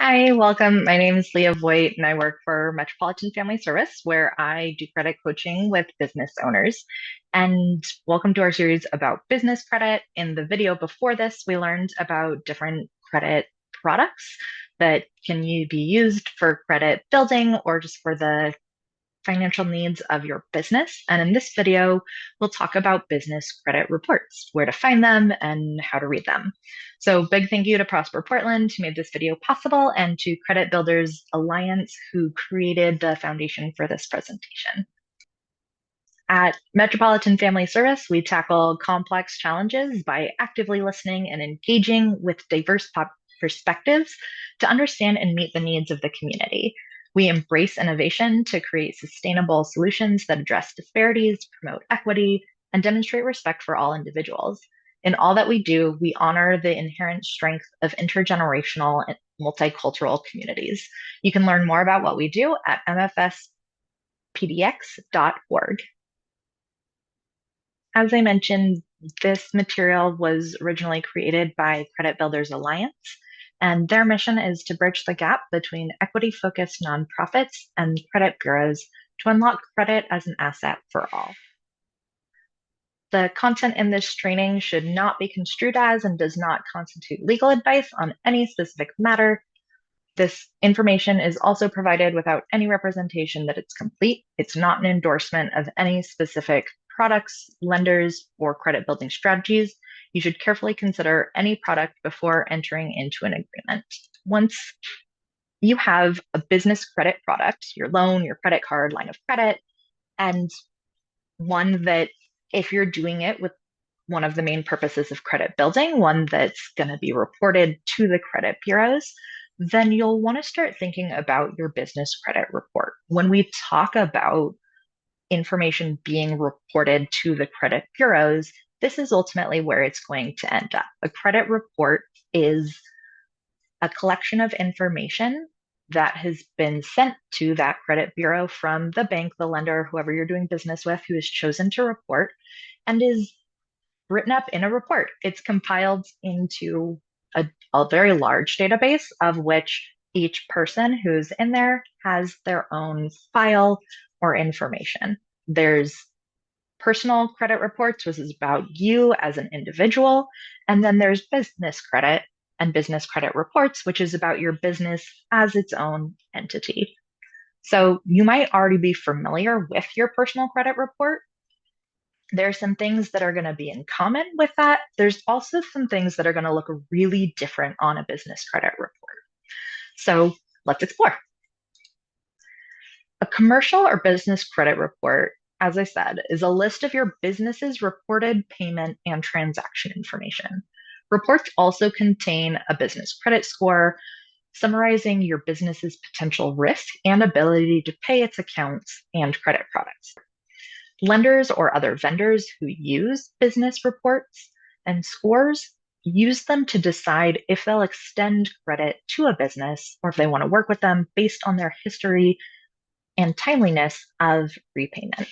Hi, welcome. My name is Leah Voigt, and I work for Metropolitan Family Service, where I do credit coaching with business owners. And welcome to our series about business credit. In the video before this, we learned about different credit products that be used for credit building or just for the financial needs of your business. And in this video, we'll talk about business credit reports, where to find them and how to read them. So big thank you to Prosper Portland who made this video possible and to Credit Builders Alliance who created the foundation for this presentation. At Metropolitan Family Service, we tackle complex challenges by actively listening and engaging with diverse perspectives to understand and meet the needs of the community. We embrace innovation to create sustainable solutions that address disparities, promote equity, and demonstrate respect for all individuals. In all that we do, we honor the inherent strength of intergenerational and multicultural communities. You can learn more about what we do at mfspdx.org. As I mentioned, this material was originally created by Credit Builders Alliance, and their mission is to bridge the gap between equity-focused nonprofits and credit bureaus to unlock credit as an asset for all. The content in this training should not be construed as and does not constitute legal advice on any specific matter. This information is also provided without any representation that it's complete. It's not an endorsement of any specific products, lenders, or credit building strategies. You should carefully consider any product before entering into an agreement. Once you have a business credit product, your loan, your credit card, line of credit, and one that if you're doing it with one of the main purposes of credit building, one that's going to be reported to the credit bureaus, then you'll want to start thinking about your business credit report. When we talk about information being reported to the credit bureaus, this is ultimately where it's going to end up. A credit report is a collection of information that has been sent to that credit bureau from the bank, the lender, whoever you're doing business with, who has chosen to report, and is written up in a report. It's compiled into a very large database of which each person who's in there has their own file or information. There's personal credit reports, which is about you as an individual. And then there's business credit and business credit reports, which is about your business as its own entity. So you might already be familiar with your personal credit report. There's some things that are going to be in common with that. There's also some things that are going to look really different on a business credit report. So let's explore. A commercial or business credit report, as I said, is a list of your business's reported payment and transaction information. Reports also contain a business credit score, summarizing your business's potential risk and ability to pay its accounts and credit products. Lenders or other vendors who use business reports and scores use them to decide if they'll extend credit to a business or if they want to work with them based on their history and timeliness of repayment.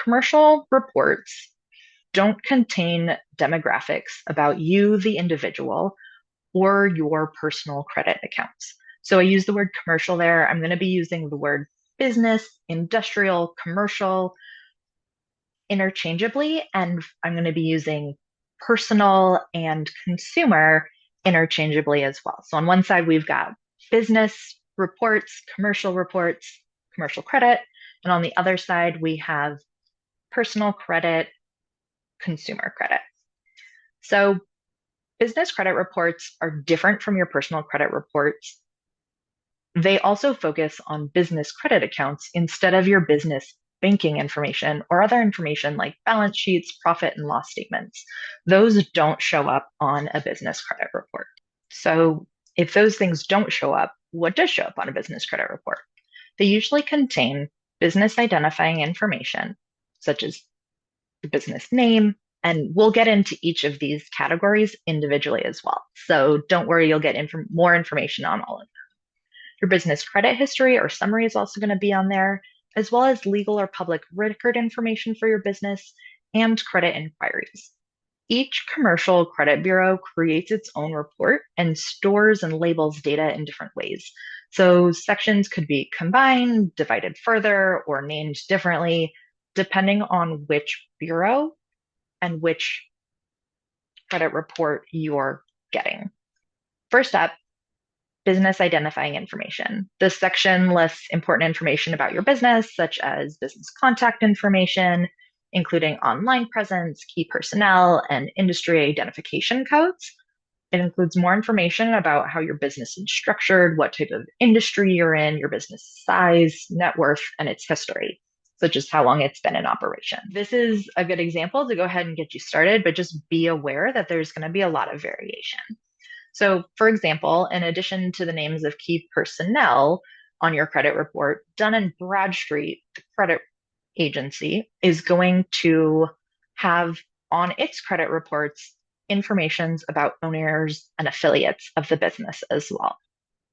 Commercial reports don't contain demographics about you, the individual, or your personal credit accounts. So I use the word commercial there. I'm going to be using the word business, industrial, commercial interchangeably, and I'm going to be using personal and consumer interchangeably as well. So on one side, we've got business reports, commercial credit, and on the other side, we have personal credit, consumer credit. So business credit reports are different from your personal credit reports. They also focus on business credit accounts instead of your business banking information or other information like balance sheets, profit and loss statements. Those don't show up on a business credit report. So if those things don't show up, what does show up on a business credit report? They usually contain business identifying information, such as the business name, and we'll get into each of these categories individually as well. So don't worry, you'll get more information on all of them. Your business credit history or summary is also going to be on there, as well as legal or public record information for your business and credit inquiries. Each commercial credit bureau creates its own report and stores and labels data in different ways. So sections could be combined, divided further, or named differently, depending on which bureau and which credit report you're getting. First up, business identifying information. This section lists important information about your business, such as business contact information, including online presence, key personnel, and industry identification codes. It includes more information about how your business is structured, what type of industry you're in, your business size, net worth, and its history, such as how long it's been in operation. This is a good example to go ahead and get you started, but just be aware that there's going to be a lot of variation. So, for example, in addition to the names of key personnel on your credit report, Dun & Bradstreet, the credit agency, is going to have on its credit reports informations about owners and affiliates of the business as well.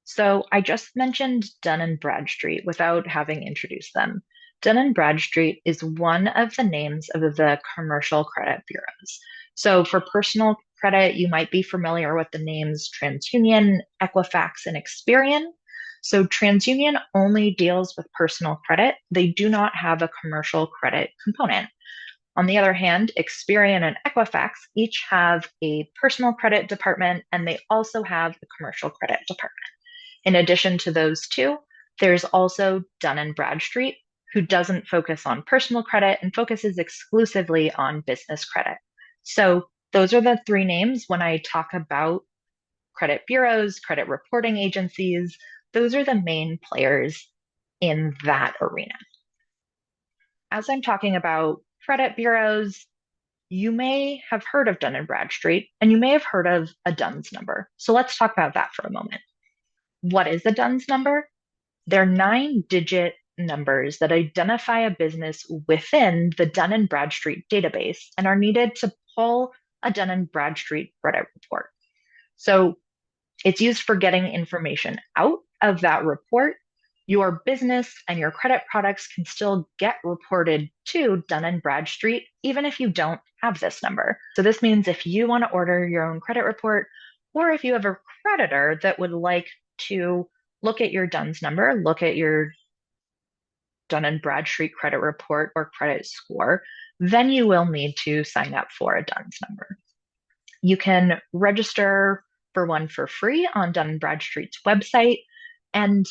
So I just mentioned Dun & Bradstreet without having introduced them. Dun & Bradstreet is one of the names of the commercial credit bureaus. So for personal credit, you might be familiar with the names TransUnion, Equifax, and Experian. So TransUnion only deals with personal credit. They do not have a commercial credit component. On the other hand, Experian and Equifax each have a personal credit department, and they also have a commercial credit department. In addition to those two, there's also Dun & Bradstreet, who doesn't focus on personal credit and focuses exclusively on business credit. So those are the three names when I talk about credit bureaus, credit reporting agencies. Those are the main players in that arena. As I'm talking about credit bureaus, you may have heard of Dun & Bradstreet, and you may have heard of a DUNS number. So let's talk about that for a moment. What is a DUNS number? They're 9-digit numbers that identify a business within the Dun & Bradstreet database and are needed to pull a Dun & Bradstreet credit report. So it's used for getting information out of that report. Your business and your credit products can still get reported to Dun & Bradstreet, even if you don't have this number. So this means if you want to order your own credit report, or if you have a creditor that would like to look at your DUNS number, look at your Dun & Bradstreet credit report or credit score, then you will need to sign up for a DUNS number. You can register for one for free on Dun & Bradstreet's website. And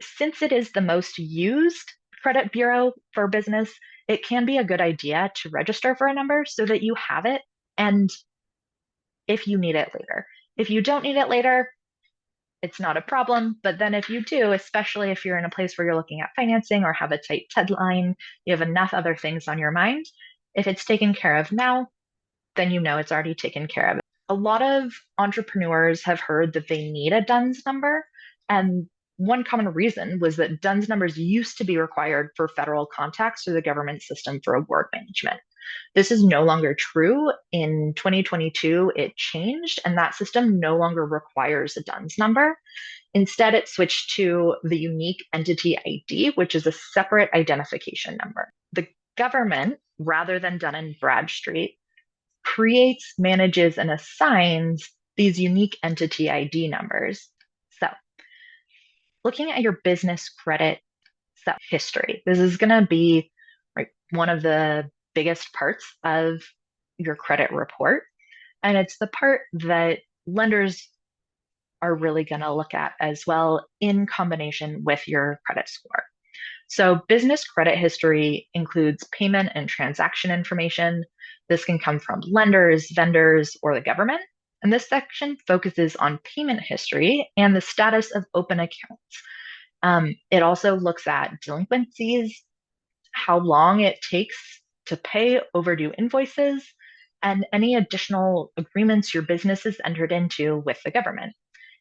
since it is the most used credit bureau for business, it can be a good idea to register for a number so that you have it and if you need it later. If you don't need it later, it's not a problem. But then if you do, especially if you're in a place where you're looking at financing or have a tight deadline, you have enough other things on your mind. If it's taken care of now, then you know it's already taken care of. A lot of entrepreneurs have heard that they need a DUNS number. And one common reason was that DUNS numbers used to be required for federal contacts through the government system for award management. This is no longer true. In 2022, it changed, and that system no longer requires a DUNS number. Instead, it switched to the unique entity ID, which is a separate identification number. The government, rather than Dun & Bradstreet, creates, manages, and assigns these unique entity ID numbers. So, looking at your business credit history, this is going to be one of the biggest parts of your credit report. And it's the part that lenders are really going to look at as well in combination with your credit score. So business credit history includes payment and transaction information. This can come from lenders, vendors, or the government. And this section focuses on payment history and the status of open accounts. It also looks at delinquencies, how long it takes to pay overdue invoices, and any additional agreements your business has entered into with the government.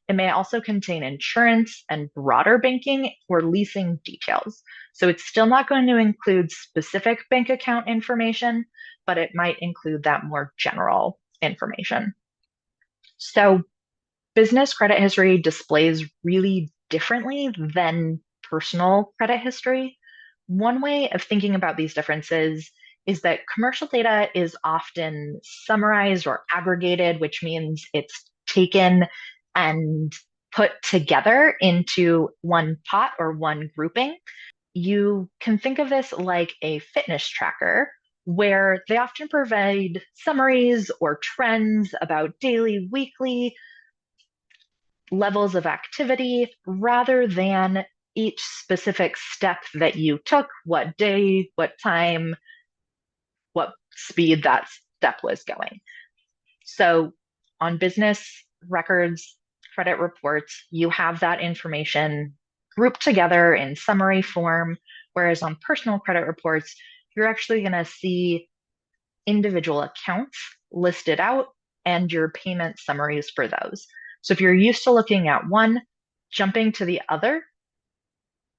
It may also contain insurance and broader banking or leasing details. So it's still not going to include specific bank account information, but it might include that more general information. So business credit history displays really differently than personal credit history. One way of thinking about these differences is that commercial data is often summarized or aggregated, which means it's taken and put together into one pot or one grouping. You can think of this like a fitness tracker where they often provide summaries or trends about daily, weekly levels of activity rather than each specific step that you took, what day, what time, what speed that step was going. So on business records, credit reports, you have that information grouped together in summary form, whereas on personal credit reports, you're actually going to see individual accounts listed out and your payment summaries for those. So if you're used to looking at one, jumping to the other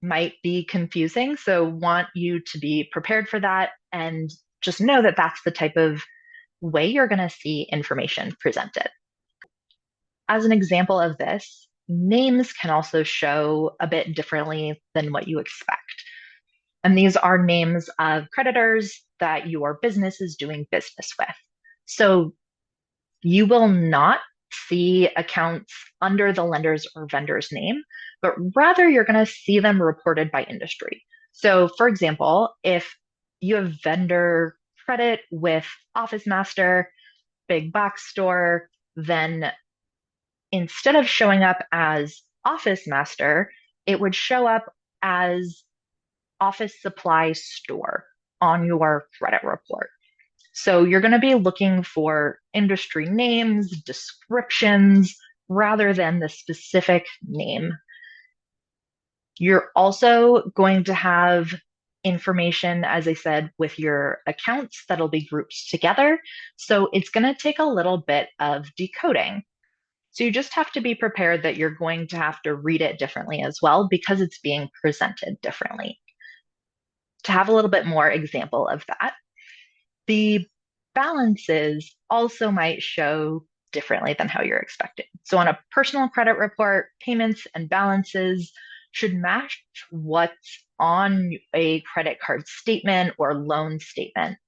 might be confusing. So want you to be prepared for that and just know that that's the type of way you're going to see information presented. As an example of this, names can also show a bit differently than what you expect. And these are names of creditors that your business is doing business with. So you will not see accounts under the lender's or vendor's name, but rather you're going to see them reported by industry. So, for example, if you have vendor credit with Office Master, big box store, then instead of showing up as Office Master, it would show up as Office Supply Store on your credit report. So you're going to be looking for industry names, descriptions, rather than the specific name. You're also going to have information, as I said, with your accounts that'll be grouped together. So it's going to take a little bit of decoding. So you just have to be prepared that you're going to have to read it differently as well because it's being presented differently. To have a little bit more example of that, the balances also might show differently than how you're expecting. So on a personal credit report, payments and balances should match what's on a credit card statement or loan statement.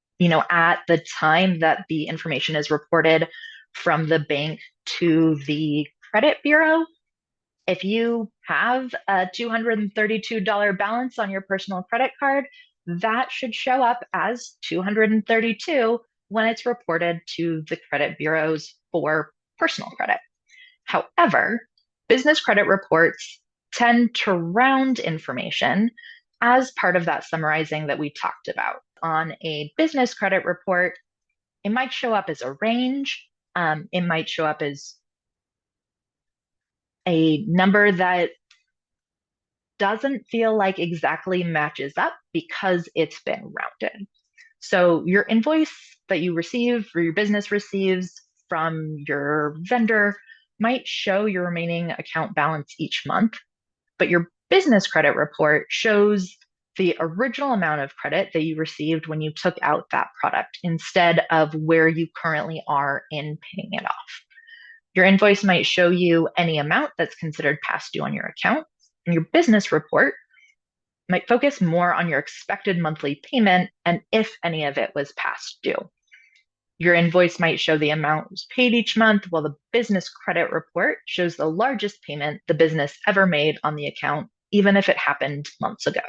At the time that the information is reported from the bank to the credit bureau, if you have a $232 balance on your personal credit card, that should show up as 232 when it's reported to the credit bureaus for personal credit. However, business credit reports tend to round information as part of that summarizing that we talked about. On a business credit report, it might show up as a range. It might show up as a number that doesn't feel like exactly matches up because it's been rounded. So your invoice that you receive or your business receives from your vendor might show your remaining account balance each month, but your business credit report shows the original amount of credit that you received when you took out that product instead of where you currently are in paying it off. Your invoice might show you any amount that's considered past due on your account, and your business report might focus more on your expected monthly payment and if any of it was past due. Your invoice might show the amount was paid each month, while the business credit report shows the largest payment the business ever made on the account, even if it happened months ago.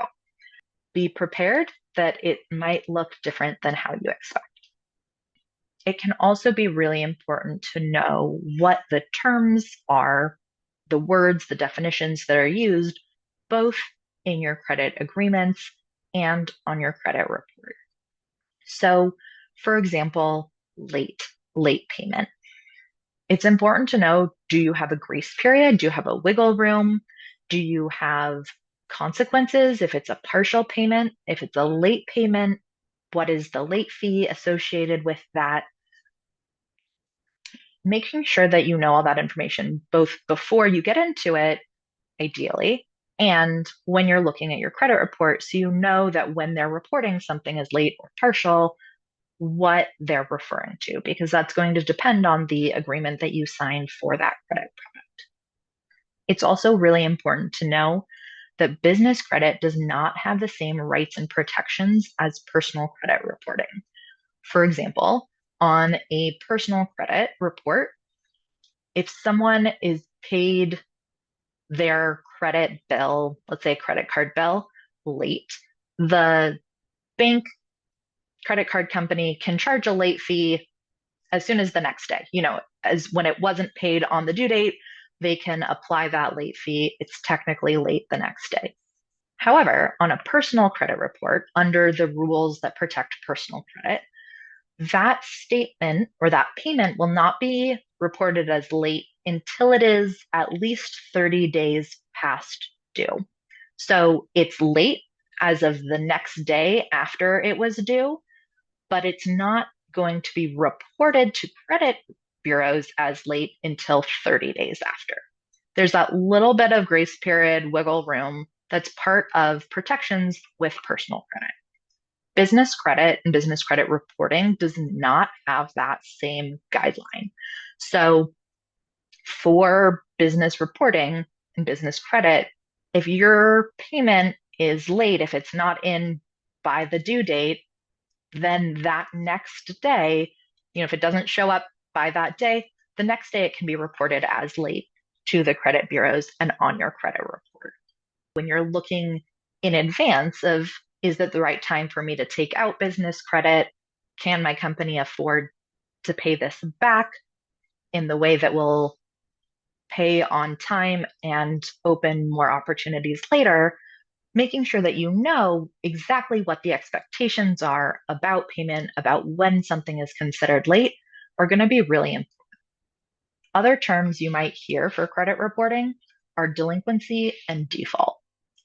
Be prepared that it might look different than how you expect. It can also be really important to know what the terms are, the words, the definitions that are used, both in your credit agreements and on your credit report. So, for example, late payment. It's important to know, do you have a grace period? Do you have a wiggle room? Do you have consequences if it's a partial payment? If it's a late payment, what is the late fee associated with that? Making sure that you know all that information both before you get into it, ideally, and when you're looking at your credit report, so you know that when they're reporting something as late or partial, what they're referring to, because that's going to depend on the agreement that you signed for that credit product. It's also really important to know that business credit does not have the same rights and protections as personal credit reporting. For example, on a personal credit report, if someone is paid their credit bill, let's say a credit card bill, late, the bank credit card company can charge a late fee as soon as the next day. As when it wasn't paid on the due date, they can apply that late fee. It's technically late the next day. However, on a personal credit report, under the rules that protect personal credit, that statement or that payment will not be reported as late until it is at least 30 days past due. So it's late as of the next day after it was due, but it's not going to be reported to credit bureaus as late until 30 days after. There's that little bit of grace period wiggle room that's part of protections with personal credit. Business credit and business credit reporting does not have that same guideline. So for business reporting and business credit, if your payment is late, if it's not in by the due date, then that next day, if it doesn't show up by that day, the next day it can be reported as late to the credit bureaus and on your credit report. When you're looking in advance of, is it the right time for me to take out business credit? Can my company afford to pay this back in the way that will pay on time and open more opportunities later? Making sure that you know exactly what the expectations are about payment, about when something is considered late, are going to be really important. Other terms you might hear for credit reporting are delinquency and default.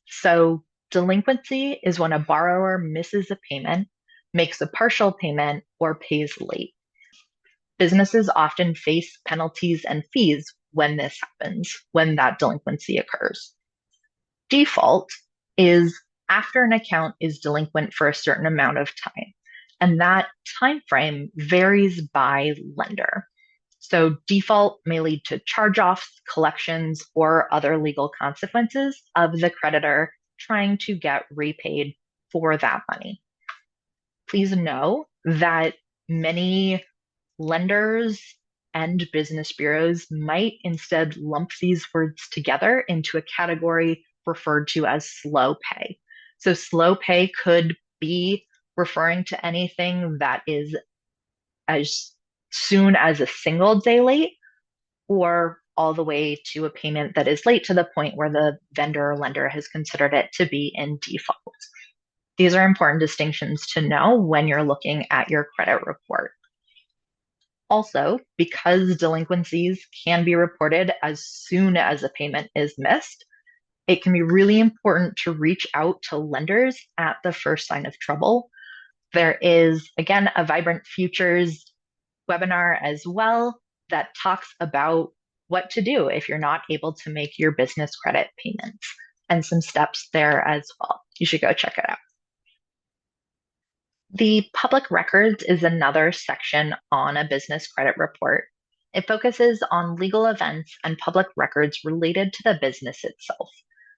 So delinquency is when a borrower misses a payment, makes a partial payment, or pays late. Businesses often face penalties and fees when this happens, when that delinquency occurs. Default is after an account is delinquent for a certain amount of time, and that time frame varies by lender. So default may lead to charge-offs, collections, or other legal consequences of the creditor trying to get repaid for that money. Please know that many lenders and business bureaus might instead lump these words together into a category referred to as slow pay. So slow pay could be referring to anything that is as soon as a single day late, or all the way to a payment that is late to the point where the vendor or lender has considered it to be in default. These are important distinctions to know when you're looking at your credit report. Also, because delinquencies can be reported as soon as a payment is missed, it can be really important to reach out to lenders at the first sign of trouble. There is, again, a Vibrant Futures webinar as well that talks about what to do if you're not able to make your business credit payments, and some steps there as well. You should go check it out. The public records is another section on a business credit report. It focuses on legal events and public records related to the business itself.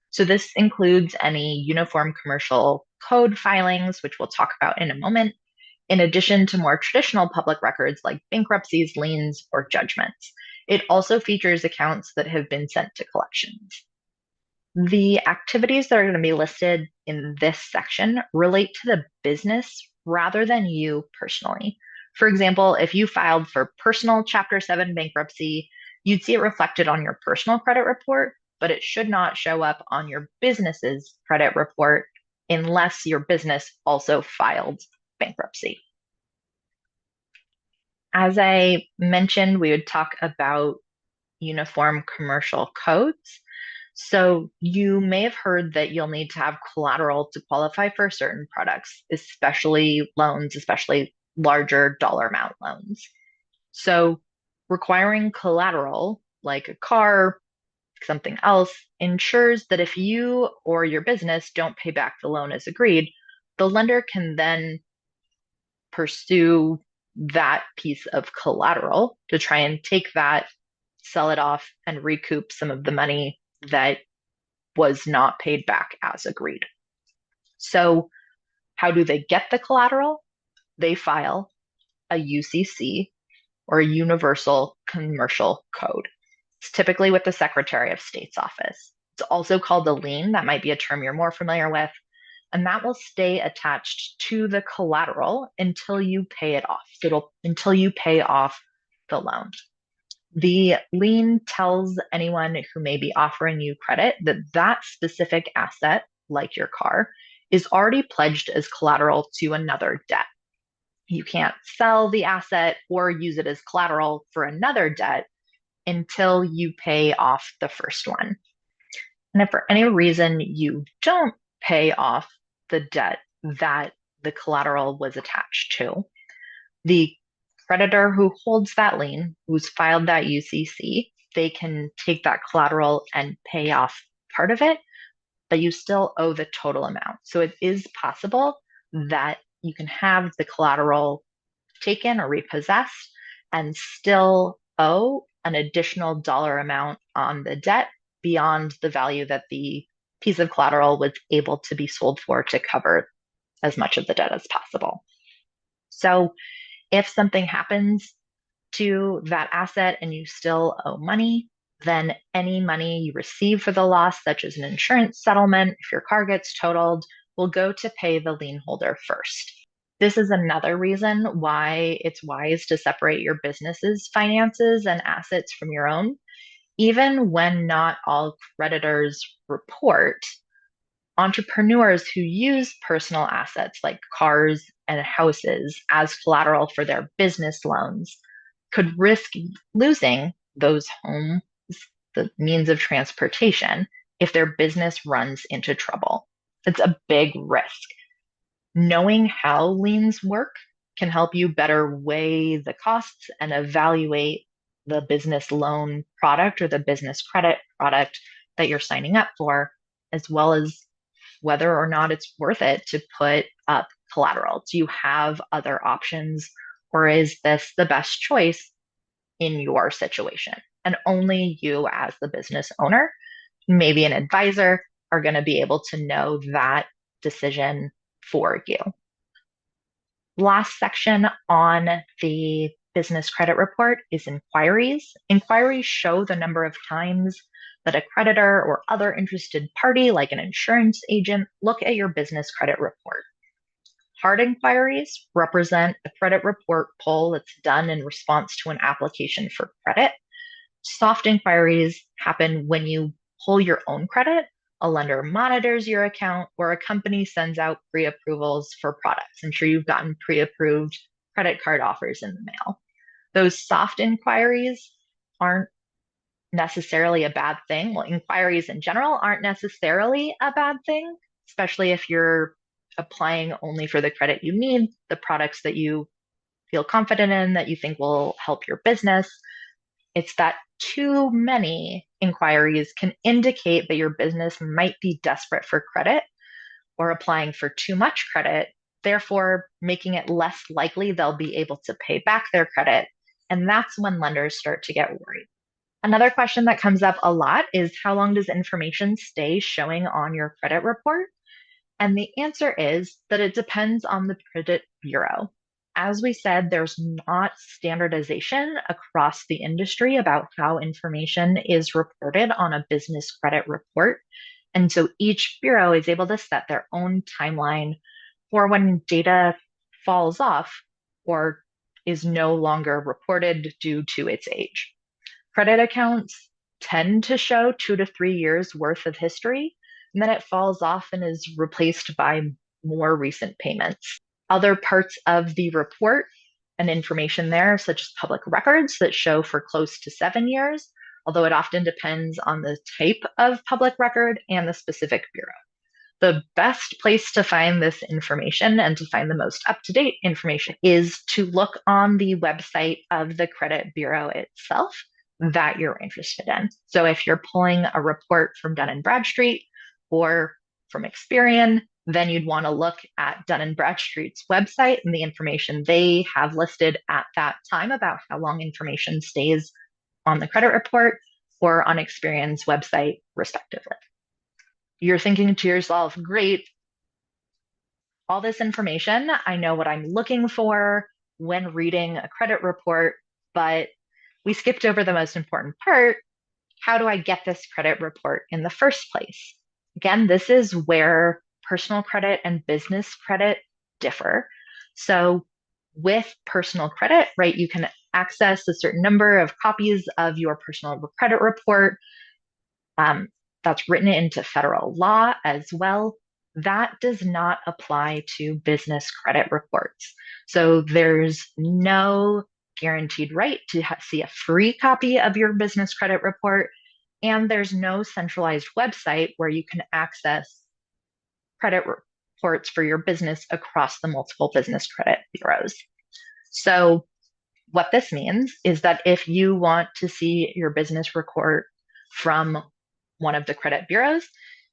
So this includes any uniform commercial code filings, which we'll talk about in a moment, in addition to more traditional public records like bankruptcies, liens, or judgments. It also features accounts that have been sent to collections. The activities that are going to be listed in this section relate to the business rather than you personally. For example, if you filed for personal Chapter 7 bankruptcy, you'd see it reflected on your personal credit report, but it should not show up on your business's credit report unless your business also filed bankruptcy. As I mentioned, we would talk about uniform commercial codes. So you may have heard that you'll need to have collateral to qualify for certain products, especially loans, especially larger dollar amount loans. So requiring collateral, like a car, something else, ensures that if you or your business don't pay back the loan as agreed, the lender can then pursue that piece of collateral to try and take that, sell it off, and recoup some of the money that was not paid back as agreed. So, how do they get the collateral? They file a UCC, or a Universal Commercial Code. It's typically with the Secretary of State's office. It's also called a lien. That might be a term you're more familiar with. And that will stay attached to the collateral until you pay it off. So until you pay off the loan. The lien tells anyone who may be offering you credit that that specific asset, like your car, is already pledged as collateral to another debt. You can't sell the asset or use it as collateral for another debt until you pay off the first one. And if for any reason you don't pay off the debt that the collateral was attached to, the creditor who holds that lien, who's filed that UCC, they can take that collateral and pay off part of it, but you still owe the total amount. So it is possible that you can have the collateral taken or repossessed and still owe an additional dollar amount on the debt beyond the value that the piece of collateral was able to be sold for to cover as much of the debt as possible. So if something happens to that asset and you still owe money, then any money you receive for the loss, such as an insurance settlement, if your car gets totaled, will go to pay the lien holder first. This is another reason why it's wise to separate your business's finances and assets from your own. Even when not all creditors report, entrepreneurs who use personal assets like cars and houses as collateral for their business loans could risk losing those homes, the means of transportation, if their business runs into trouble. It's a big risk. Knowing how liens work can help you better weigh the costs and evaluate the business loan product or the business credit product that you're signing up for, as well as whether or not it's worth it to put up collateral. Do you have other options, or is this the best choice in your situation? And only you, as the business owner, maybe an advisor, are going to be able to know that decision for you. Last section on the business credit report is inquiries. Inquiries show the number of times that a creditor or other interested party, like an insurance agent, look at your business credit report. Hard inquiries represent a credit report pull that's done in response to an application for credit. Soft inquiries happen when you pull your own credit, a lender monitors your account, or a company sends out pre-approvals for products. I'm sure you've gotten pre-approved credit card offers in the mail. Those soft inquiries aren't necessarily a bad thing. Well, inquiries in general aren't necessarily a bad thing, especially if you're applying only for the credit you need, the products that you feel confident in, that you think will help your business. It's that too many inquiries can indicate that your business might be desperate for credit or applying for too much credit, therefore making it less likely they'll be able to pay back their credit. And that's when lenders start to get worried. Another question that comes up a lot is, how long does information stay showing on your credit report? And the answer is that it depends on the credit bureau. As we said, there's not standardization across the industry about how information is reported on a business credit report. And so each bureau is able to set their own timeline for when data falls off or is no longer reported due to its age. Credit accounts tend to show 2 to 3 years worth of history, and then it falls off and is replaced by more recent payments. Other parts of the report and information there, such as public records, that show for close to 7 years, although it often depends on the type of public record and the specific bureau. The best place to find this information and to find the most up-to-date information is to look on the website of the credit bureau itself that you're interested in. So if you're pulling a report from Dun & Bradstreet or from Experian, then you'd want to look at Dun & Bradstreet's website and the information they have listed at that time about how long information stays on the credit report or on Experian's website, respectively. You're thinking to yourself, great, all this information, I know what I'm looking for when reading a credit report, but we skipped over the most important part. How do I get this credit report in the first place? Again, this is where personal credit and business credit differ. So, with personal credit, right, you can access a certain number of copies of your personal credit report. Um, that's written into federal law as well. That does not apply to business credit reports. So there's no guaranteed right to see a free copy of your business credit report. And there's no centralized website where you can access credit reports for your business across the multiple business credit bureaus. So what this means is that if you want to see your business report from one of the credit bureaus,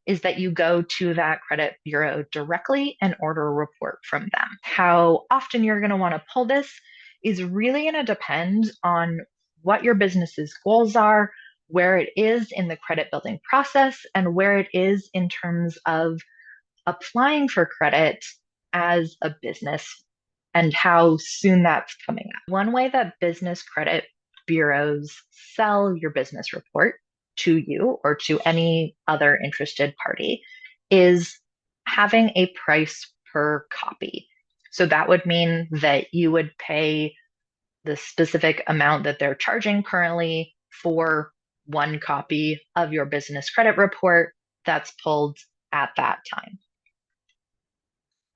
is that you go to that credit bureau directly and order a report from them. How often you're going to want to pull this is really going to depend on what your business's goals are, where it is in the credit building process, and where it is in terms of applying for credit as a business and how soon that's coming up. One way that business credit bureaus sell your business report to you or to any other interested party is having a price per copy. So that would mean that you would pay the specific amount that they're charging currently for one copy of your business credit report that's pulled at that time.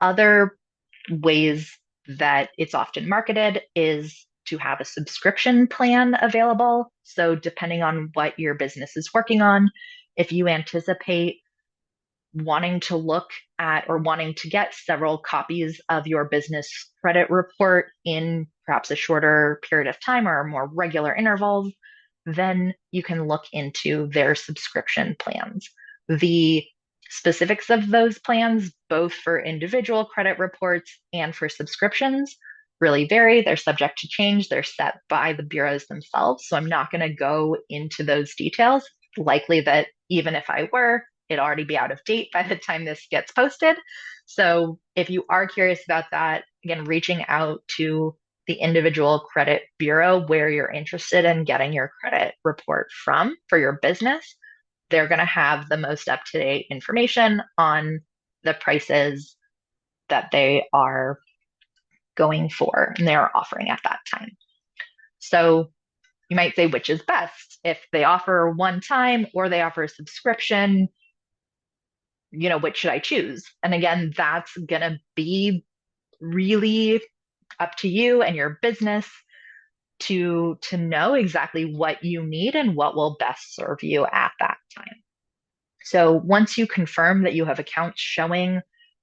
Other ways that it's often marketed is to have a subscription plan available. So, depending on what your business is working on, if you anticipate wanting to look at or wanting to get several copies of your business credit report in perhaps a shorter period of time or more regular intervals, then you can look into their subscription plans. The specifics of those plans, both for individual credit reports and for subscriptions, really vary. They're subject to change. They're set by the bureaus themselves. So I'm not going to go into those details. Likely that even if I were, it'd already be out of date by the time this gets posted. So if you are curious about that, again, reaching out to the individual credit bureau where you're interested in getting your credit report from for your business, they're going to have the most up to date information on the prices that they are going for and they're offering at that time. So you might say, which is best? If they offer one time or they offer a subscription, which should I choose? And again, that's going to be really up to you and your business to know exactly what you need and what will best serve you at that time. So once you confirm that you have accounts showing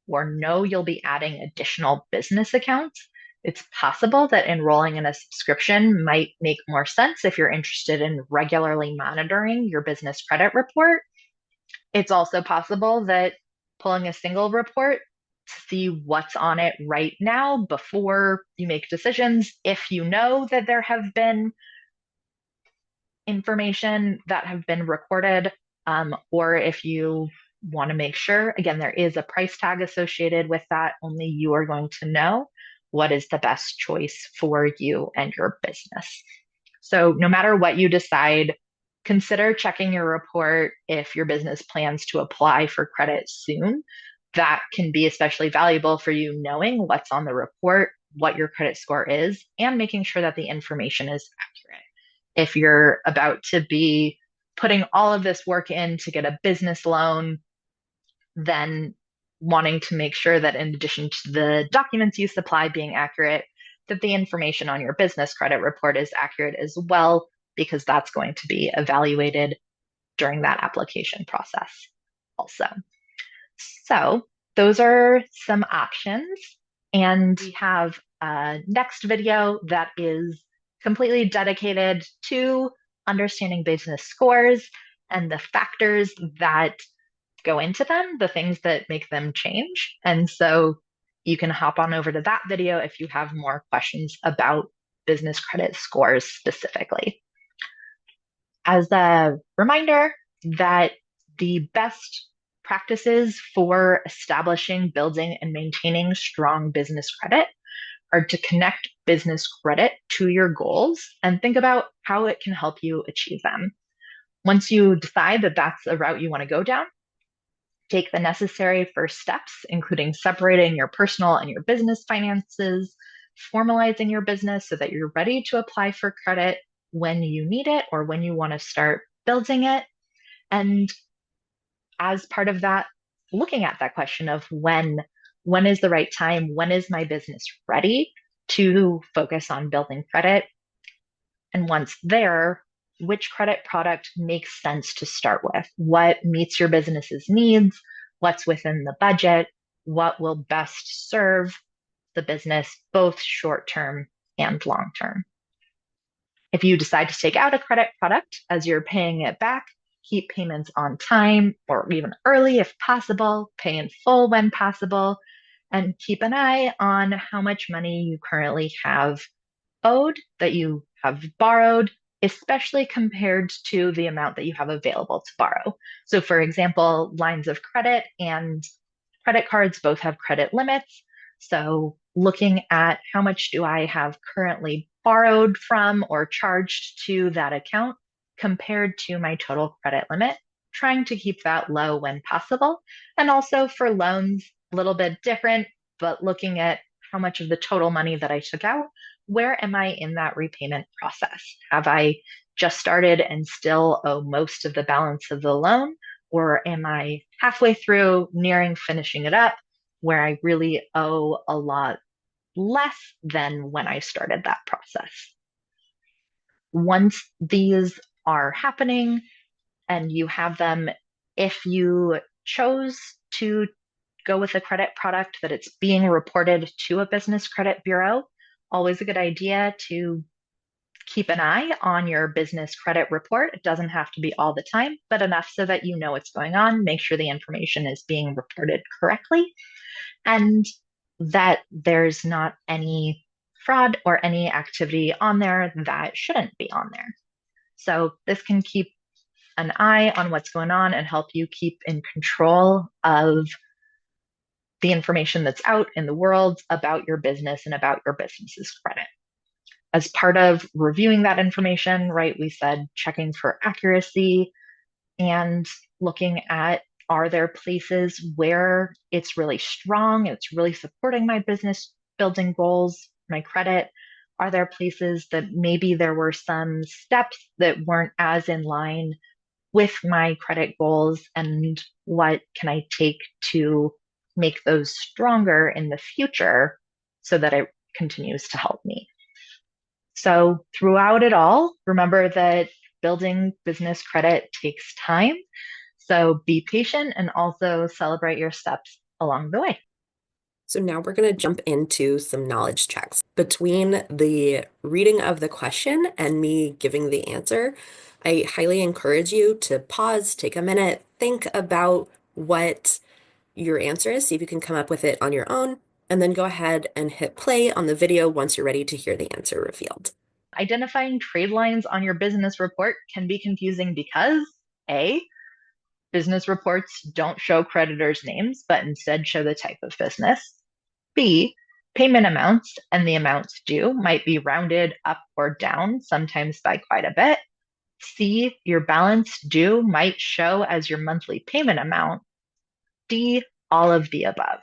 or know you'll be adding additional business accounts, it's possible that enrolling in a subscription might make more sense if you're interested in regularly monitoring your business credit report. It's also possible that pulling a single report to see what's on it right now before you make decisions, if you know that there have been information that have been recorded, or if you want to make sure, again, there is a price tag associated with that. Only you are going to know what is the best choice for you and your business. So, no matter what you decide, consider checking your report if your business plans to apply for credit soon. That can be especially valuable for you knowing what's on the report, what your credit score is, and making sure that the information is accurate. If you're about to be putting all of this work in to get a business loan, then wanting to make sure that in addition to the documents you supply being accurate, that the information on your business credit report is accurate as well, because that's going to be evaluated during that application process also. So those are some options. And we have a next video that is completely dedicated to understanding business scores and the factors that go into them, the things that make them change. And so you can hop on over to that video if you have more questions about business credit scores specifically. As a reminder that the best practices for establishing, building, and maintaining strong business credit are to connect business credit to your goals and think about how it can help you achieve them. Once you decide that that's the route you want to go down, take the necessary first steps, including separating your personal and your business finances, formalizing your business so that you're ready to apply for credit when you need it or when you want to start building it. And as part of that, looking at that question of when is the right time? When is my business ready to focus on building credit? And once there, which credit product makes sense to start with? What meets your business's needs? What's within the budget? What will best serve the business, both short term and long term? If you decide to take out a credit product as you're paying it back, keep payments on time or even early if possible, pay in full when possible, and keep an eye on how much money you currently have owed that you have borrowed, especially compared to the amount that you have available to borrow. So, for example, lines of credit and credit cards both have credit limits. So, looking at how much do I have currently borrowed from or charged to that account compared to my total credit limit, trying to keep that low when possible. And also for loans, a little bit different, but looking at how much of the total money that I took out, where am I in that repayment process? Have I just started and still owe most of the balance of the loan? Or am I halfway through, nearing finishing it up, where I really owe a lot less than when I started that process? Once these are happening and you have them, if you chose to go with a credit product that it's being reported to a business credit bureau, always a good idea to keep an eye on your business credit report. It doesn't have to be all the time, but enough so that you know what's going on, make sure the information is being reported correctly, and that there's not any fraud or any activity on there that shouldn't be on there. So this can keep an eye on what's going on and help you keep in control of the information that's out in the world about your business and about your business's credit. As part of reviewing that information, right, we said checking for accuracy and looking at, are there places where it's really strong, it's really supporting my business building goals, my credit? Are there places that maybe there were some steps that weren't as in line with my credit goals, and what can I take to make those stronger in the future so that it continues to help me? So throughout it all, remember that building business credit takes time. So be patient and also celebrate your steps along the way. So now we're going to jump into some knowledge checks. Between the reading of the question and me giving the answer, I highly encourage you to pause, take a minute, think about what your answer is, see if you can come up with it on your own, and then go ahead and hit play on the video once you're ready to hear the answer revealed. Identifying trade lines on your business report can be confusing because A, business reports don't show creditors' names, but instead show the type of business. B, payment amounts and the amounts due might be rounded up or down, sometimes by quite a bit. C, your balance due might show as your monthly payment amount. D, all of the above.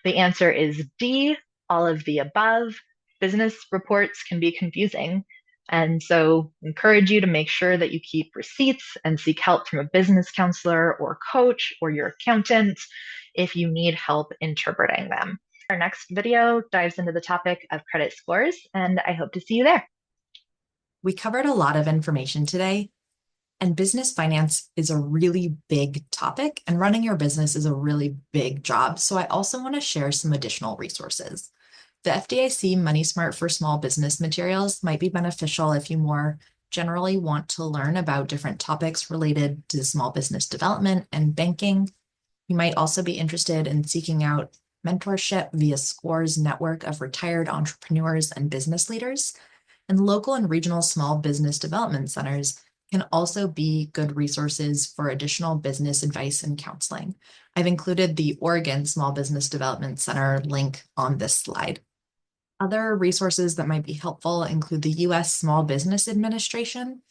The answer is D, all of the above. Business reports can be confusing. And so encourage you to make sure that you keep receipts and seek help from a business counselor or coach or your accountant if you need help interpreting them. Our next video dives into the topic of credit scores, and I hope to see you there. We covered a lot of information today, and business finance is a really big topic, and running your business is a really big job. So I also want to share some additional resources. The FDIC Money Smart for Small Business materials might be beneficial if you more generally want to learn about different topics related to small business development and banking. You might also be interested in seeking out mentorship via SCORE's network of retired entrepreneurs and business leaders. And local and regional small business development centers can also be good resources for additional business advice and counseling. I've included the Oregon Small Business Development Center link on this slide. Other resources that might be helpful include the U.S. Small Business Administration.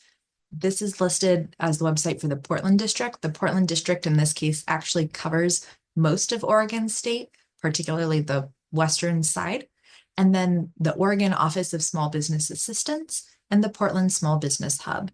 This is listed as the website for the Portland District. The Portland District in this case actually covers most of Oregon State, particularly the western side, and then the Oregon Office of Small Business Assistance and the Portland Small Business Hub.